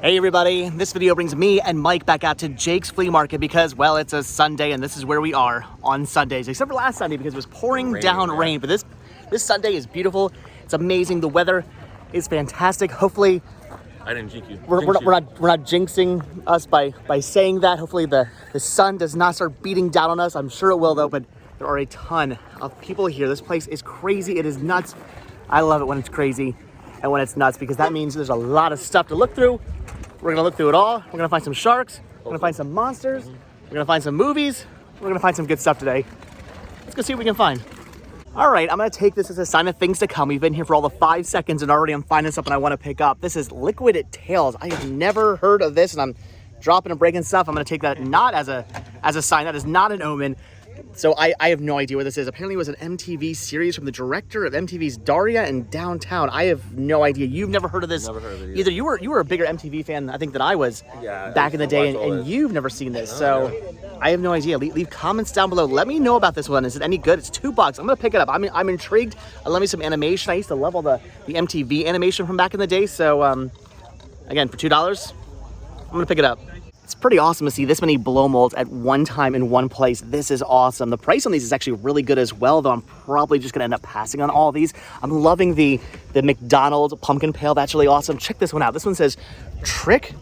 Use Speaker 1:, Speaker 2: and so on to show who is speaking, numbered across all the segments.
Speaker 1: Hey everybody, this video brings me and Mike back out to Jake's Flea Market because, well, it's a Sunday and this is where we are on Sundays, except for last Sunday because it was pouring down rain. But this Sunday is beautiful. It's amazing. The weather is fantastic. Hopefully,
Speaker 2: I didn't jinx you.
Speaker 1: We're not jinxing us by saying that. Hopefully the sun does not start beating down on us. I'm sure it will though, but there are a ton of people here. This place is crazy. It is nuts. I love it when it's crazy and when it's nuts because that means there's a lot of stuff to look through. We're gonna look through it all. We're gonna find some sharks. We're gonna find some monsters. We're gonna find some movies. We're gonna find some good stuff today. Let's go see what we can find. All right, I'm gonna take this as a sign of things to come. We've been here for all the 5 seconds and already I'm finding something I wanna pick up. This is Liquid Tails. I have never heard of this and I'm dropping and breaking stuff. I'm gonna take that not as a sign. That is not an omen. So I have no idea what this is. Apparently it was an MTV series from the director of MTV's Daria and Downtown. I have no idea. You've never heard of this?
Speaker 2: Never heard of it
Speaker 1: either. You were a bigger MTV fan, I think, than I was back in the day, and you've never seen this. So I have no idea. Leave comments down below. Let me know about this one. Is it any good? It's $2. I'm gonna pick it up. I'm intrigued. Love me some animation. I used to love all the MTV animation from back in the day. So again, for $2, I'm gonna pick it up. It's pretty awesome to see this many blow molds at one time in one place. This is awesome. The price on these is actually really good as well, though I'm probably just gonna end up passing on all these. I'm loving the McDonald's pumpkin pail. That's really awesome. Check this one out. This one says trick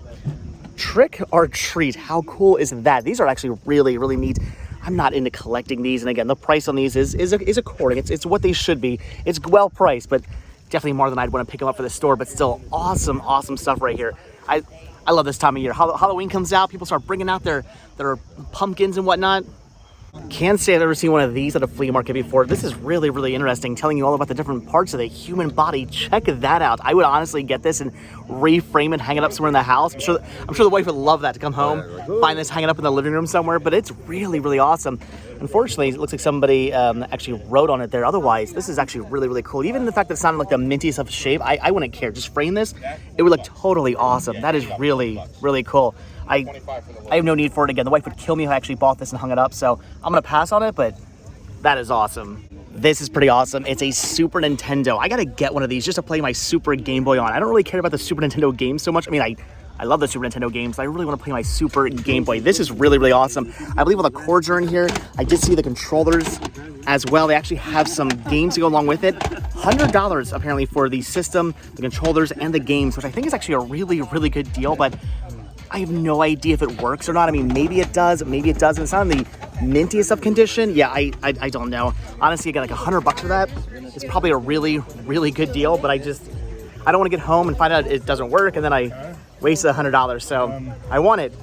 Speaker 1: or treat. How cool is that? These are actually really, really neat. I'm not into collecting these. And again, the price on these is according. It's what they should be. It's well priced, but definitely more than I'd want to pick them up for the store, but still awesome stuff right here. I love this time of year. Halloween comes out, people start bringing out their pumpkins and whatnot. Can't say I've ever seen one of these at a flea market before. This is really, really interesting, telling you all about the different parts of the human body. Check that out. I would honestly get this and reframe it, hang it up somewhere in the house. I'm sure the wife would love that, to come home, find this hanging up in the living room somewhere, but it's really, really awesome. Unfortunately, it looks like somebody actually wrote on it there. Otherwise, this is actually really, really cool. Even the fact that it sounded like the mintiest of shape, I wouldn't care. Just frame this, it would look totally awesome. That is really, really cool. I have no need for it. Again, the wife would kill me if I actually bought this and hung it up, so I'm gonna pass on it, but that is awesome. This is pretty awesome. It's a Super Nintendo. I gotta get one of these just to play my Super Game Boy on. I don't really care about the Super Nintendo games so much. I mean, I love the Super Nintendo games, but I really want to play my Super Game Boy. This is really, really awesome. I believe all the cords are in here. I did see the controllers as well. They actually have some games to go along with it. $100 apparently for the system, the controllers, and the games, which I think is actually a really, really good deal, but I have no idea if it works or not. I mean, maybe it does, maybe it doesn't. It's not in the mintiest of condition. Yeah, I don't know. Honestly, I got like $100 for that. It's probably a really, really good deal, but I don't want to get home and find out it doesn't work and then I wasted $100. So I want it,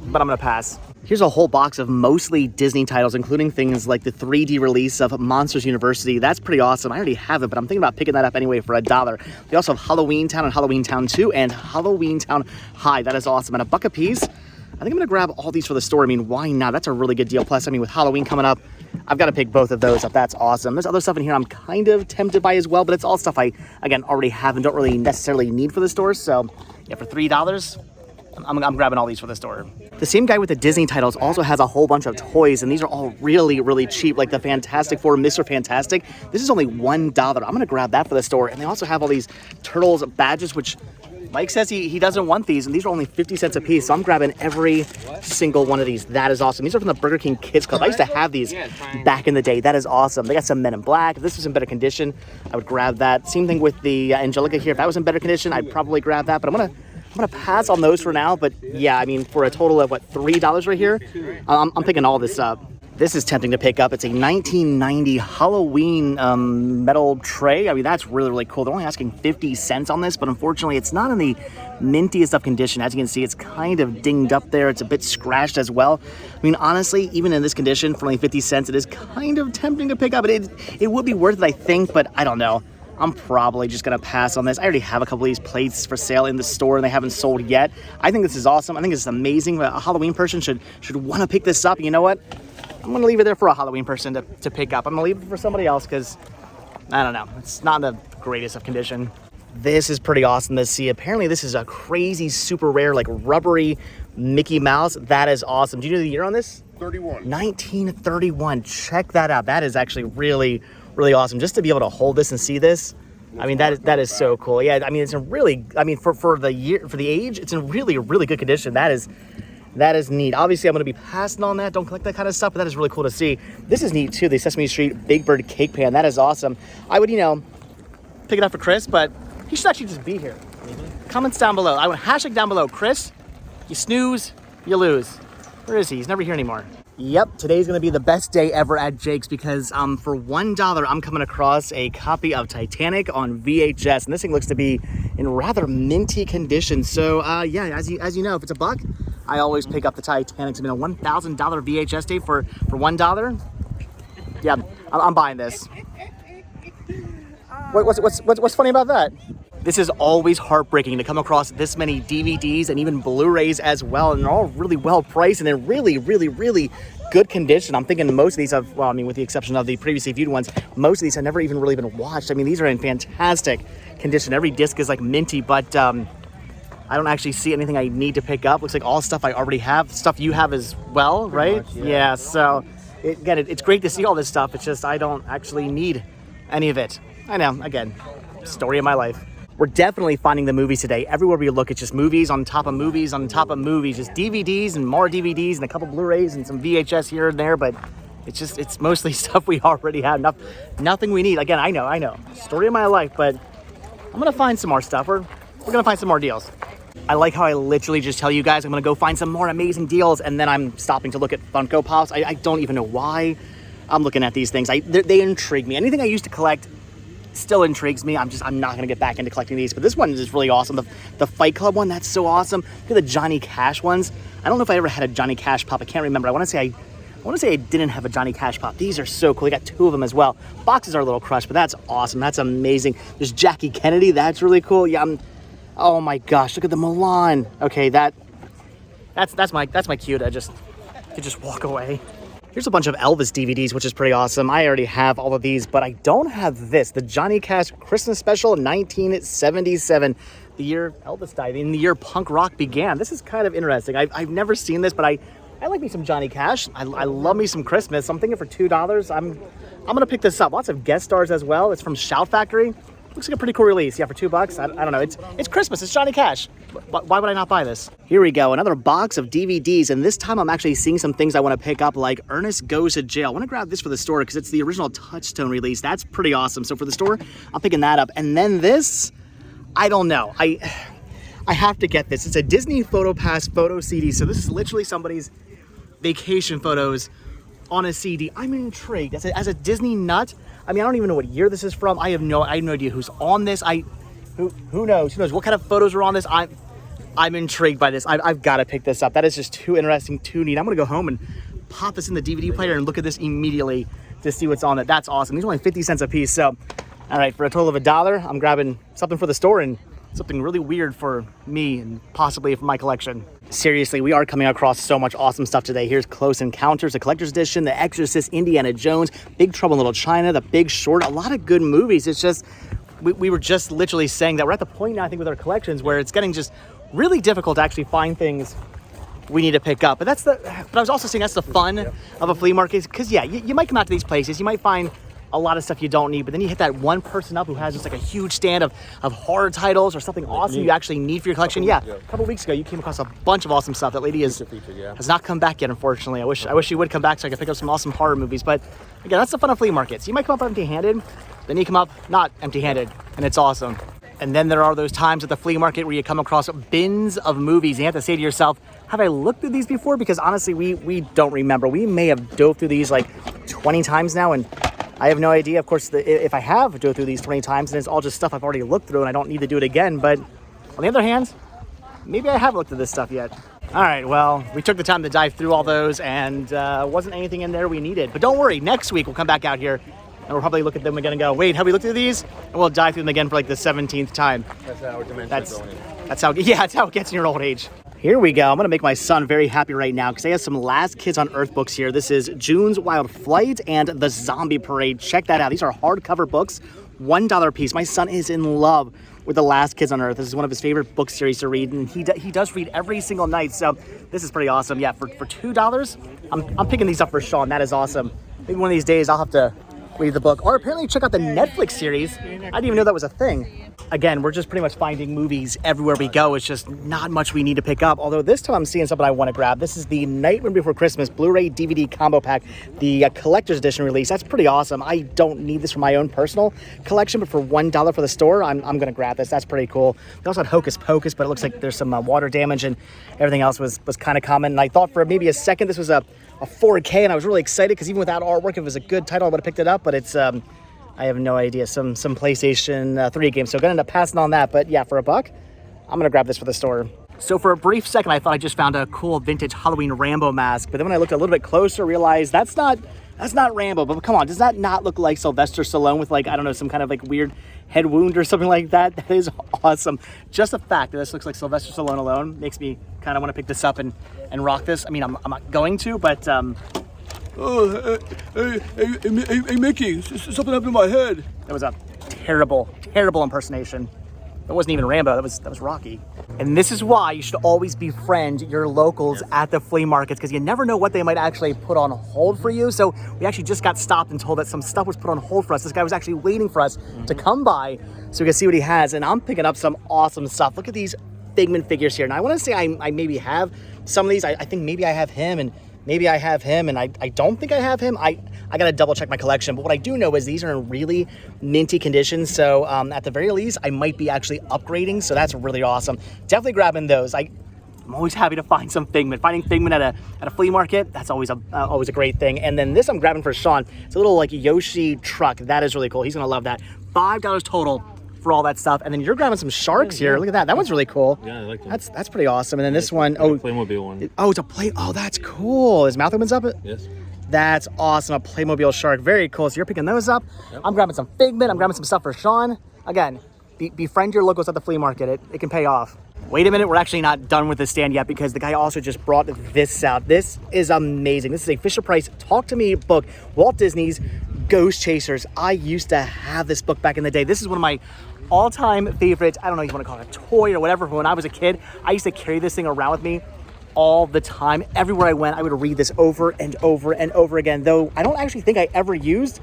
Speaker 1: but I'm gonna pass. Here's a whole box of mostly Disney titles, including things like the 3D release of Monsters University. That's pretty awesome. I already have it, but I'm thinking about picking that up anyway for $1. They also have Halloween Town and Halloween Town 2 and Halloween Town High. That is awesome. And $1 a piece. I think I'm gonna grab all these for the store. I mean, why not? That's a really good deal. Plus, I mean, with Halloween coming up, I've got to pick both of those up. That's awesome. There's other stuff in here I'm kind of tempted by as well, but it's all stuff I, again, already have and don't really necessarily need for the store. So yeah, for $3, I'm grabbing all these for the store. The same guy with the Disney titles also has a whole bunch of toys, and these are all really, really cheap, like the Fantastic Four, Mr. Fantastic. This is only $1. I'm gonna grab that for the store. And they also have all these Turtles badges, which Mike says he doesn't want these, and these are only 50 cents a piece, so I'm grabbing every single one of these. That is awesome. These are from the Burger King Kids Club. I used to have these back in the day. That is awesome. They got some Men in Black. If this was in better condition, I would grab that. Same thing with the Angelica here. If that was in better condition, I'd probably grab that, but I'm gonna pass on those for now. But yeah, I mean, for a total of what, $3 right here, I'm picking all this up. This is tempting to pick up. It's a 1990 Halloween metal tray. I mean, that's really, really cool. They're only asking 50 cents on this, but unfortunately, it's not in the mintiest of condition. As you can see, it's kind of dinged up there. It's a bit scratched as well. I mean, honestly, even in this condition, for only 50 cents, it is kind of tempting to pick up. It would be worth it, I think, but I don't know. I'm probably just gonna pass on this. I already have a couple of these plates for sale in the store and they haven't sold yet. I think this is awesome. I think this is amazing. A Halloween person should want to pick this up. You know what? I'm gonna leave it there for a Halloween person to pick up. I'm gonna leave it for somebody else because I don't know. It's not in the greatest of condition. This is pretty awesome to see. Apparently this is a crazy, super rare, like rubbery Mickey Mouse. That is awesome. Do you know the year on this?
Speaker 2: 31.
Speaker 1: 1931. Check that out. That is actually really, really awesome. Just to be able to hold this and see this, I mean, that is so cool. Yeah, I mean, it's a really, I mean, for the age, it's in really good condition. That is neat. Obviously, I'm going to be passing on that. Don't collect that kind of stuff, but that is really cool to see. This is neat too. The Sesame Street Big Bird cake pan. That is awesome. I would, pick it up for Chris, but he should actually just be here. Comments down below. I would hashtag down below. Chris, you snooze, you lose. Where is he? He's never here anymore. Yep, today's gonna be the best day ever at Jake's because for $1, I'm coming across a copy of Titanic on VHS, and this thing looks to be in rather minty condition. So yeah, as you know, if it's $1, I always pick up the Titanic. It's been a $1,000 VHS day for $1. Yeah, I'm buying this. What's funny about that? This is always heartbreaking to come across this many DVDs and even Blu-rays as well, and they're all really well priced and in really good condition. I'm thinking most of these have, well, I mean, with the exception of the previously viewed ones, most of these have never even really been watched. I mean, these are in fantastic condition. Every disc is like minty, but I don't actually see anything I need to pick up. Looks like all stuff I already have, stuff you have as well, right? Much, yeah, so it's great to see all this stuff. It's just I don't actually need any of it. I know, again, story of my life. We're definitely finding the movies today. Everywhere we look, it's just movies on top of movies on top of movies, just DVDs and more DVDs and a couple Blu-rays and some VHS here and there, but it's mostly stuff we already have, nothing we need. Again, I know, story of my life, but I'm gonna find some more stuff. We're gonna find some more deals. I like how I literally just tell you guys I'm gonna go find some more amazing deals, and then I'm stopping to look at Funko Pops. I don't even know why I'm looking at these things. They intrigue me. Anything I used to collect still intrigues me. I'm not gonna get back into collecting these, but this one is really awesome. The Fight Club one, that's so awesome. Look at the Johnny Cash ones. I don't know if I ever had a Johnny Cash pop. I can't remember. I want to say I didn't have a Johnny Cash pop. These are so cool. I got 2 of them as well. Boxes are a little crushed, but that's awesome. That's amazing. There's Jackie Kennedy. That's really cool. Yeah. Oh my gosh, look at the Milan. Okay, that's my cue to just walk away. Here's a bunch of Elvis DVDs, which is pretty awesome. I already have all of these, but I don't have this. The Johnny Cash Christmas Special 1977, the year Elvis died, in the year punk rock began. This is kind of interesting. I've never seen this, but I like me some Johnny Cash. I love me some Christmas. I'm thinking for $2, I'm gonna pick this up. Lots of guest stars as well. It's from Shout Factory. Looks like a pretty cool release. Yeah, for $2. I don't know. It's Christmas. It's Johnny Cash. Why would I not buy this? Here we go. Another box of DVDs. And this time I'm actually seeing some things I want to pick up, like Ernest Goes to Jail. I want to grab this for the store because it's the original Touchstone release. That's pretty awesome. So for the store, I'm picking that up. And then this, I don't know. I have to get this. It's a Disney PhotoPass photo CD. So this is literally somebody's vacation photos on a CD. I'm intrigued. As a Disney nut, I mean, I don't even know what year this is from. I have no idea who's on this. Who knows? Who knows what kind of photos are on this? I'm intrigued by this. I've got to pick this up. That is just too interesting, too neat. I'm gonna go home and pop this in the DVD player and look at this immediately to see what's on it. That's awesome. These are only 50 cents a piece. So, all right, for a total of $1, I'm grabbing something for the store and something really weird for me and possibly for my collection. Seriously, we are coming across so much awesome stuff today. Here's Close Encounters, the collector's edition, The Exorcist, Indiana Jones, Big Trouble in Little China, The Big Short, a lot of good movies. It's just, we were just literally saying that we're at the point now, I think, with our collections where it's getting just really difficult to actually find things we need to pick up. But I was also saying that's the fun of a flea market, because yeah, you might come out to these places, you might find a lot of stuff you don't need, but then you hit that one person up who has just like a huge stand of horror titles or something awesome you actually need for your collection. Yeah, a couple weeks ago you came across a bunch of awesome stuff. That lady has not come back yet, unfortunately. I wish she would come back so I could pick up some awesome horror movies. But again, that's the fun of flea markets. You might come up empty-handed, then you come up not empty-handed, and it's awesome. And then there are those times at the flea market where you come across bins of movies and you have to say to yourself, have I looked through these before? Because honestly, we don't remember. We may have dove through these like 20 times now, and I have no idea. Of course, if I have dove through these 20 times, then it's all just stuff I've already looked through and I don't need to do it again. But on the other hand, maybe I haven't looked at this stuff yet. All right, well, we took the time to dive through all those and wasn't anything in there we needed. But don't worry, next week we'll come back out here and we'll probably look at them again and go, wait, have we looked through these? And we'll dive through them again for like the 17th time.
Speaker 2: That's how our dimensions are going.
Speaker 1: That's how it gets in your old age. Here we go. I'm going to make my son very happy right now because I have some Last Kids on Earth books here. This is June's Wild Flight and The Zombie Parade. Check that out. These are hardcover books, $1 a piece. My son is in love with The Last Kids on Earth. This is one of his favorite book series to read, and he does read every single night, so this is pretty awesome. Yeah, for $2, I'm picking these up for Sean. That is awesome. Maybe one of these days I'll have to read the book, or apparently check out the Netflix series. I didn't even know that was a thing. Again, we're just pretty much finding movies everywhere we go. It's just not much we need to pick up. Although this time I'm seeing something I want to grab. This is the Nightmare Before Christmas Blu-ray DVD combo pack, the collector's edition release. That's pretty awesome. I don't need this for my own personal collection, but for $1 for the store, I'm going to grab this. That's pretty cool. They also had Hocus Pocus, but it looks like there's some water damage, and everything else was kind of common. And I thought for maybe a second this was a 4K, and I was really excited because even without artwork, if it was a good title, I would have picked it up. But it's I have no idea, some PlayStation 3 game, so I'm gonna end up passing on that. But yeah, for $1, I'm gonna grab this for the store. So for a brief second, I thought I just found a cool vintage Halloween Rambo mask, but then when I looked a little bit closer, realized that's not Rambo. But come on, does that not look like Sylvester Stallone with, like, I don't know, some kind of like weird head wound or something like that? That is awesome. Just the fact that this looks like Sylvester Stallone alone makes me kind of want to pick this up and rock this. I mean, I'm not going to, but
Speaker 2: oh, hey, Mickey, something happened to my head.
Speaker 1: That was a terrible impersonation. That wasn't even Rambo, that was Rocky. And this is why you should always befriend your locals at the flea markets, because you never know what they might actually put on hold for you. So we actually just got stopped and told that some stuff was put on hold for us. This guy was actually waiting for us to come by so we can see what he has. And I'm picking up some awesome stuff. Look at these Figment figures here. And I want to say I maybe have some of these. I think maybe I have him, and maybe I have him, and I don't think I have him. I gotta double check my collection, but what I do know is these are in really minty condition, so at the very least, I might be actually upgrading, so that's really awesome. Definitely grabbing those. I'm always happy to find some Figment. Finding Figment at a flea market, that's always a great thing. And then this I'm grabbing for Sean. It's a little like Yoshi truck. That is really cool. He's gonna love that. $5 total for all that stuff. And then you're grabbing some sharks here. Look at that. That one's really cool.
Speaker 2: Yeah, I like that.
Speaker 1: That's pretty awesome. And then this one,
Speaker 2: Playmobil one.
Speaker 1: It's a play. Oh, that's cool. His mouth opens up.
Speaker 2: Yes.
Speaker 1: That's awesome. A Playmobil shark. Very cool. So you're picking those up. Yep. I'm grabbing some Figment. I'm grabbing some stuff for Sean. Again, befriend your locals at the flea market. It can pay off. Wait a minute. We're actually not done with the stand yet, because the guy also just brought this out. This is amazing. This is a Fisher-Price Talk to Me book. Walt Disney's Ghost Chasers. I used to have this book back in the day. This is one of my all-time favorites. I don't know if you want to call it a toy or whatever. But when I was a kid, I used to carry this thing around with me all the time. Everywhere I went, I would read this over and over and over again. Though I don't actually think I ever used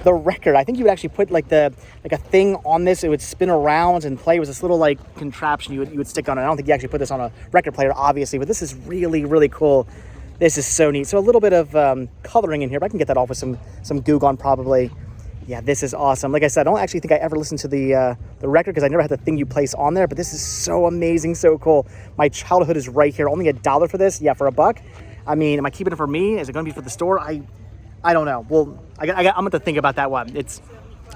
Speaker 1: the record. I think you would actually put like a thing on this. It would spin around and play. It was this little like contraption you would stick on it. I don't think you actually put this on a record player, obviously, but this is really, really cool. This is so neat. So a little bit of coloring in here, but I can get that off with some Goo Gone probably. Yeah, this is awesome. Like I said, I don't actually think I ever listened to the record, because I never had the thing you place on there, but this is so amazing, so cool. My childhood is right here. Only $1 for this. Yeah, for $1. I mean, am I keeping it for me? Is it going to be for the store? I don't know. Well, I'm going to think about that one. It's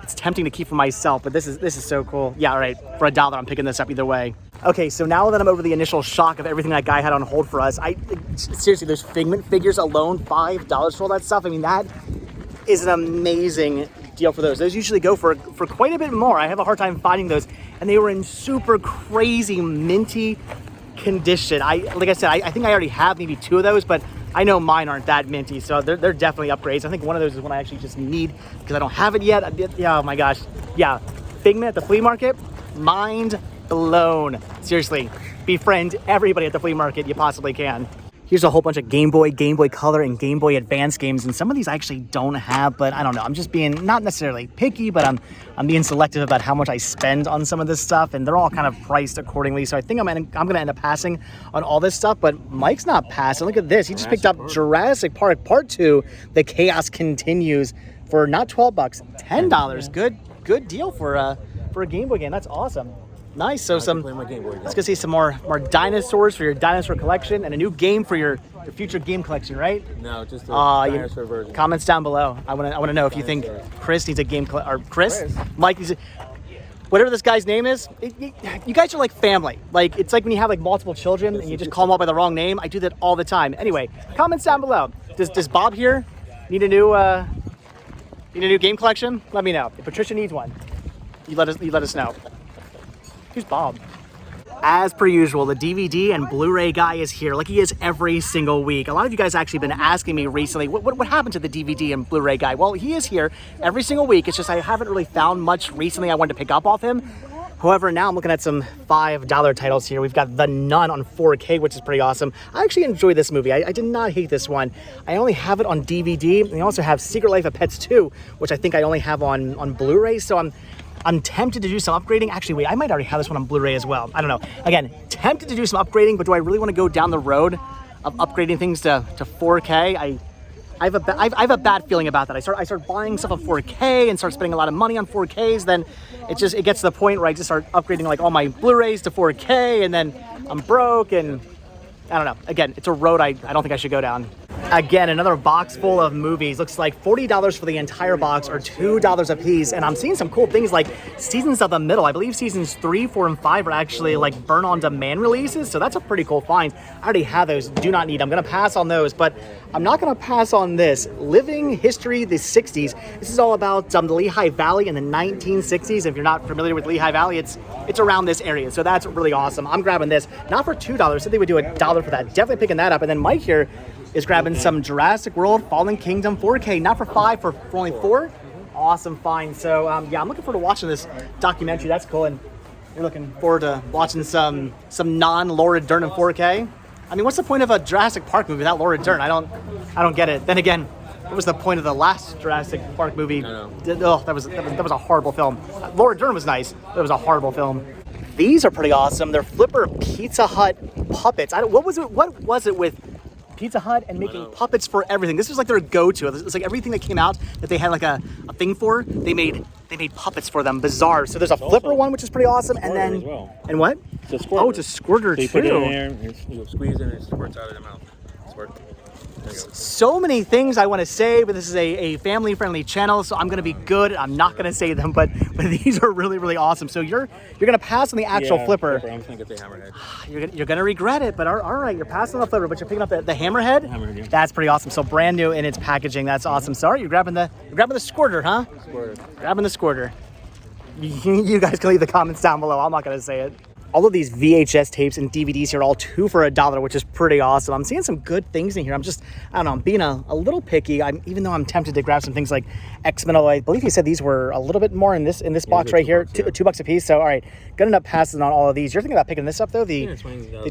Speaker 1: tempting to keep for myself, but this is so cool. Yeah, all right. For $1, I'm picking this up either way. Okay, so now that I'm over the initial shock of everything that guy had on hold for us, seriously, those Figment figures alone, $5 for all that stuff. I mean, that is an amazing deal for those. Those usually go for quite a bit more. I have a hard time finding those, and they were in super crazy minty condition. Like I said, I think I already have maybe 2 of those, but I know mine aren't that minty, so they're definitely upgrades. I think one of those is one I actually just need because I don't have it yet. Yeah, oh my gosh. Yeah, Figment at the flea market, mind blown. Seriously, befriend everybody at the flea market you possibly can. Here's a whole bunch of Game Boy Color, and Game Boy Advance games, and some of these I actually don't have, but I don't know. I'm just being not necessarily picky, but I'm being selective about how much I spend on some of this stuff, and they're all kind of priced accordingly. So I think I'm gonna end up passing on all this stuff. But Mike's not passing. Look at this. He just picked up Jurassic Park Part 2. The Chaos Continues for not $12, $10. Good deal for a Game Boy game. That's awesome. Nice. So let's go see some more dinosaurs for your dinosaur collection, and a new game for your future game collection, right?
Speaker 2: No, just the dinosaur version.
Speaker 1: Comments down below. I want to know if you think Chris needs a game or Chris, Mike needs whatever this guy's name is. You guys are like family. Like, it's like when you have like multiple children and you just call them all by the wrong name. I do that all the time. Anyway, comments down below. Does Bob here need a new game collection? Let me know. If Patricia needs one, you let us know. Who's Bob? As per usual, the DVD and Blu-ray guy is here, like he is every single week. A lot of you guys actually been asking me recently, what happened to the DVD and Blu-ray guy? Well, he is here every single week. It's just I haven't really found much recently I wanted to pick up off him. However, now I'm looking at some $5 titles here. We've got The Nun on 4K, which is pretty awesome. I actually enjoy this movie. I did not hate this one. I only have it on DVD. And I also have Secret Life of Pets 2, which I think I only have on Blu-ray. So I'm tempted to do some upgrading. Actually, wait, I might already have this one on Blu-ray as well. I don't know. Again, tempted to do some upgrading, but do I really want to go down the road of upgrading things to 4K? I have a bad feeling about that. I start buying stuff on 4K and start spending a lot of money on 4Ks. Then it gets to the point where I just start upgrading like all my Blu-rays to 4K, and then I'm broke, and I don't know. Again, it's a road I don't think I should go down. Again, another box full of movies. Looks like $40 for the entire box, or $2 a piece. And I'm seeing some cool things like Seasons of the Middle. I believe seasons 3, 4, and 5 are actually like burn on demand releases. So that's a pretty cool find. I already have those. Do not need. I'm gonna pass on those, but I'm not gonna pass on this. Living History, the 60s. This is all about the Lehigh Valley in the 1960s. If you're not familiar with Lehigh Valley, it's around this area. So that's really awesome. I'm grabbing this, not for $2. Said they would do $1 for that. Definitely picking that up. And then Mike here is grabbing some Jurassic World Fallen Kingdom 4K, not for $5, for only $4. Awesome find. So yeah, I'm looking forward to watching this documentary. That's cool. And you're looking forward to watching some non-Laura Dern in 4K. I mean, what's the point of a Jurassic Park movie without Laura Dern? I don't get it. Then again, what was the point of the last Jurassic Park movie? Oh, that was a horrible film. Laura Dern was nice, but it was a horrible film. These are pretty awesome. They're Flipper Pizza Hut puppets. What was it with Pizza Hut and making puppets for everything? This was like their go-to. It's like everything that came out that they had like a thing for, they made puppets for them. Bizarre. So there's a Flipper one, which is pretty awesome, and then as well. And what? It's a squirter. Oh, it's a squirter too.
Speaker 2: So you put it in there, and you squeeze it, and it squirts out of the mouth. Squirt.
Speaker 1: So many things I want to say, but this is a family-friendly channel, so I'm going to be good. I'm not going to say them, but these are really, really awesome. So you're going to pass on the actual Flipper.
Speaker 2: I'm just going to get the hammerhead.
Speaker 1: You're going to regret it, but all right, you're passing on the Flipper, but you're picking up the hammerhead?
Speaker 2: The hammerhead, yeah.
Speaker 1: That's pretty awesome. So brand new in its packaging. That's awesome. Sorry, you're grabbing the squirter, huh?
Speaker 2: Squirter.
Speaker 1: Grabbing the squirter. You guys can leave the comments down below. I'm not going to say it. All of these VHS tapes and DVDs here are all 2 for $1, which is pretty awesome. I'm seeing some good things in here. I don't know, I'm being a little picky. Even though I'm tempted to grab some things like X-Men, although I believe he said these were a little bit more in this box right here, $2 a piece. So all right, gonna end up passing on all of these. You're thinking about picking this up though, the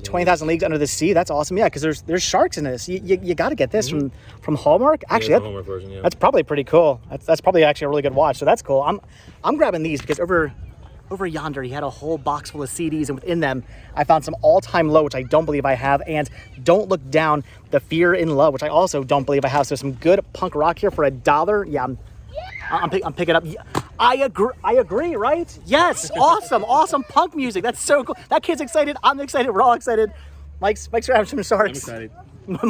Speaker 1: 20,000 Leagues Under the Sea. That's awesome. Yeah, because there's sharks in this. You got to get this from Hallmark. Actually,
Speaker 2: the Hallmark version, yeah.
Speaker 1: That's probably pretty cool. That's probably actually a really good watch. So that's cool. I'm grabbing these because over yonder, he had a whole box full of CDs, and within them, I found some All-Time Low, which I don't believe I have, and Don't Look Down, The Fear in Love, which I also don't believe I have. So some good punk rock here for $1. Yeah, I'm picking up. I agree, right? Yes, awesome punk music. That's so cool. That kid's excited. I'm excited. We're all excited. Mike's grabbing some sharks.
Speaker 2: I'm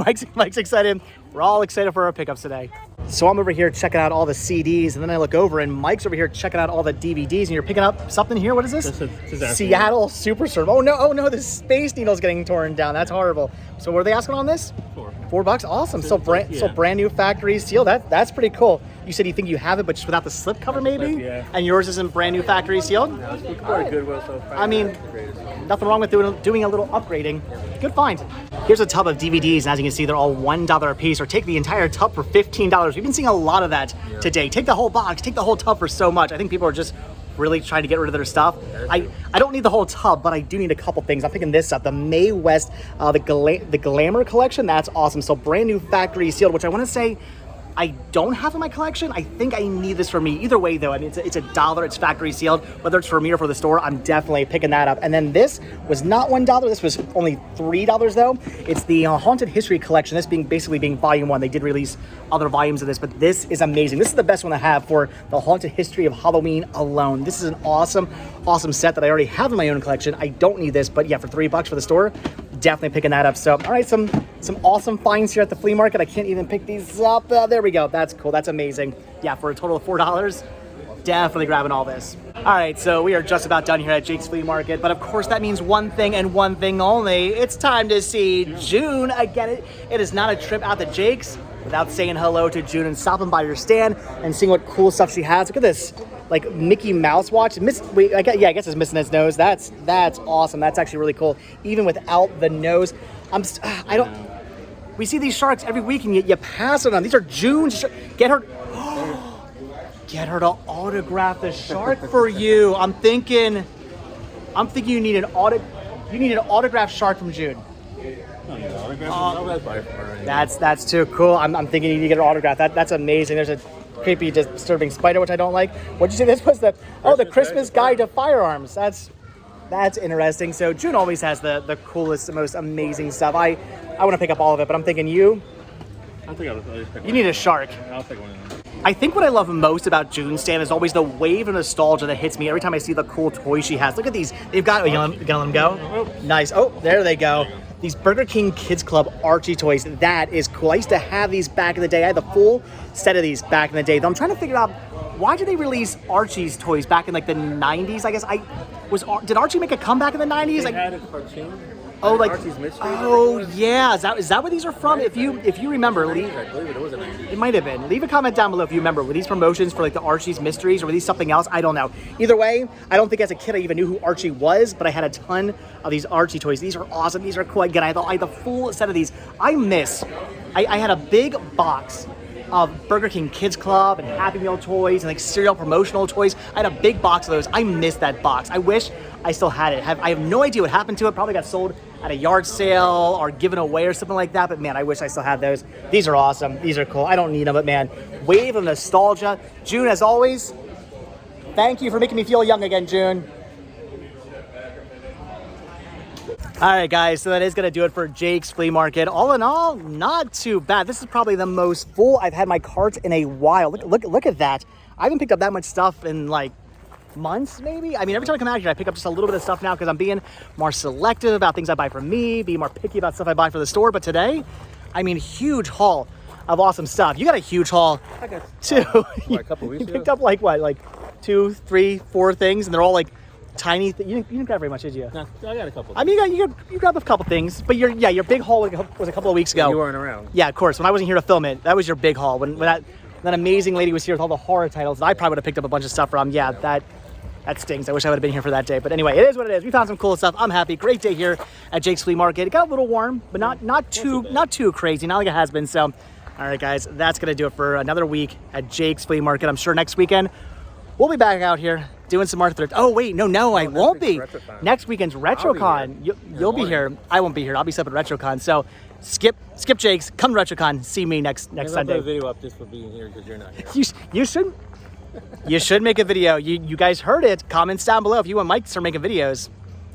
Speaker 2: excited.
Speaker 1: Mike's excited. We're all excited for our pickups today. So I'm over here checking out all the CDs, and then I look over, and Mike's over here checking out all the DVDs, and you're picking up something here. What is this? Seattle Superstorm. Oh no, the Space Needle's getting torn down. That's horrible. So what are they asking on this? $4. Awesome. So brand new factory seal. That's pretty cool. You said you think you have it, but just without the slip cover, maybe?
Speaker 2: Yeah.
Speaker 1: And yours isn't brand new factory sealed?
Speaker 2: No, it's quite Goodwill, so
Speaker 1: I mean, nothing wrong with doing a little upgrading. Good find. Here's a tub of DVDs, and as you can see, they're all $1 a piece, or take the entire tub for $15. We've been seeing a lot of that today. Take the whole box, take the whole tub for so much. I think people are just really trying to get rid of their stuff. I don't need the whole tub, but I do need a couple things. I'm picking this up, the Mae West, the Glamour collection. That's awesome. So brand new factory sealed, which I want to say I don't have in my collection. I think I need this for me. Either way, though, I mean, it's $1. It's factory sealed. Whether it's for me or for the store, I'm definitely picking that up. And then this was not $1. This was only $3, though. It's the Haunted History collection. This basically being volume 1. They did release other volumes of this, but this is amazing. This is the best one to have for the Haunted History of Halloween alone. This is an awesome set that I already have in my own collection. I don't need this, but yeah, for $3 for the store, definitely picking that up. So, all right, some awesome finds here at the flea market. I can't even pick these up. There we go. That's cool. That's amazing. Yeah, for a total of $4, definitely grabbing all this. All right, so we are just about done here at Jake's Flea Market, but of course that means one thing and one thing only. It's time to see June again. It is not a trip out to Jake's without saying hello to June and stopping by your stand and seeing what cool stuff she has. Look at this, like Mickey Mouse watch. I guess it's missing its nose. That's awesome. That's actually really cool, even without the nose. We see these sharks every week, and you pass it on. These are June's. Get her to autograph the shark for you. I'm thinking I'm thinking you need an autographed shark from June. That's too cool. I'm thinking you need to get an autograph. That's amazing. There's a creepy, disturbing spider, which I don't like. What'd you say this was? The Christmas Guide to Firearms. That's interesting. So June always has the coolest, the most amazing stuff. I want to pick up all of it, but I'm thinking you need a shark.
Speaker 3: I'll take one of them.
Speaker 1: I think what I love most about June's stand is always the wave of nostalgia that hits me every time I see the cool toys she has. Look at these. They've got, you gonna let them go? Nice. Oh, there they go. These Burger King Kids Club Archie toys. That is cool. I used to have these back in the day. I had the full set of these back in the day. Though I'm trying to figure out, why did they release Archie's toys back in like the 90s? I guess did Archie make a comeback in the 90s?
Speaker 3: They had a cartoon.
Speaker 1: Oh, like
Speaker 3: Archie's Mystery.
Speaker 1: Oh, yeah. Is that where these are from? If you remember,
Speaker 3: I believe it was a 90s.
Speaker 1: it might have been. Leave a comment down below if you remember. Were these promotions for like the Archie's Mysteries, or were these something else? I don't know. Either way, I don't think as a kid I even knew who Archie was, but I had a ton of these Archie toys. These are awesome. These are cool. Again, I had the full set of these. I had a big box of Burger King Kids Club and Happy Meal toys and like cereal promotional toys. I had a big box of those. I missed that box. I wish I still had it. I have no idea what happened to it. Probably got sold at a yard sale or given away or something like that. But man, I wish I still had those. These are awesome. These are cool. I don't need them, but man, wave of nostalgia. June, as always, thank you for making me feel young again, June. All right, guys, so that is going to do it for Jake's Flea Market. All in all, not too bad. This is probably the most full I've had my cart in a while. Look at that. I haven't picked up that much stuff in like months, maybe. I mean, every time I come out here, I pick up just a little bit of stuff now because I'm being more selective about things I buy for me, being more picky about stuff I buy for the store. But today, I mean, huge haul of awesome stuff. You got a huge haul, too.
Speaker 3: A couple weeks
Speaker 1: ago? You picked up like what, like 2, 3, 4 things, and they're all like tiny. You didn't grab very much, did you?
Speaker 3: No, I got a couple.
Speaker 1: I mean, you grabbed a couple things, but your big haul was a couple of weeks ago.
Speaker 3: You weren't around.
Speaker 1: Yeah, of course. When I wasn't here to film it, that was your big haul. When that amazing lady was here with all the horror titles that I probably would have picked up a bunch of stuff from. Yeah, that stinks. I wish I would have been here for that day. But anyway, it is what it is. We found some cool stuff. I'm happy. Great day here at Jake's Flea Market. It got a little warm, but not too crazy. Not like it has been. So, all right, guys, that's gonna do it for another week at Jake's Flea Market. I'm sure next weekend we'll be back out here doing some more thrift. Oh wait, no, I won't be. Next weekend's RetroCon. You'll be here. I won't be here. I'll be set up at RetroCon. So skip Jake's. Come to RetroCon. See me next Sunday.
Speaker 3: I'll put a video up just for being here because you're not here.
Speaker 1: You should make a video. You guys heard it. Comments down below if you want Mike to start making videos.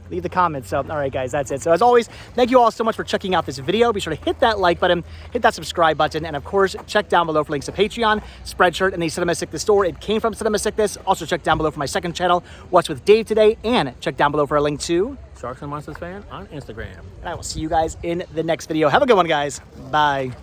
Speaker 1: Leave the comments. So, all right, guys, that's it. So, as always, thank you all so much for checking out this video. Be sure to hit that like button, hit that subscribe button, and, of course, check down below for links to Patreon, Spreadshirt, and the Cinema Sickness store. It came from Cinema Sickness. Also, check down below for my second channel, What's with Dave Today, and check down below for a link to
Speaker 3: Sharks and Monsters Fan on Instagram.
Speaker 1: And I will see you guys in the next video. Have a good one, guys. Bye.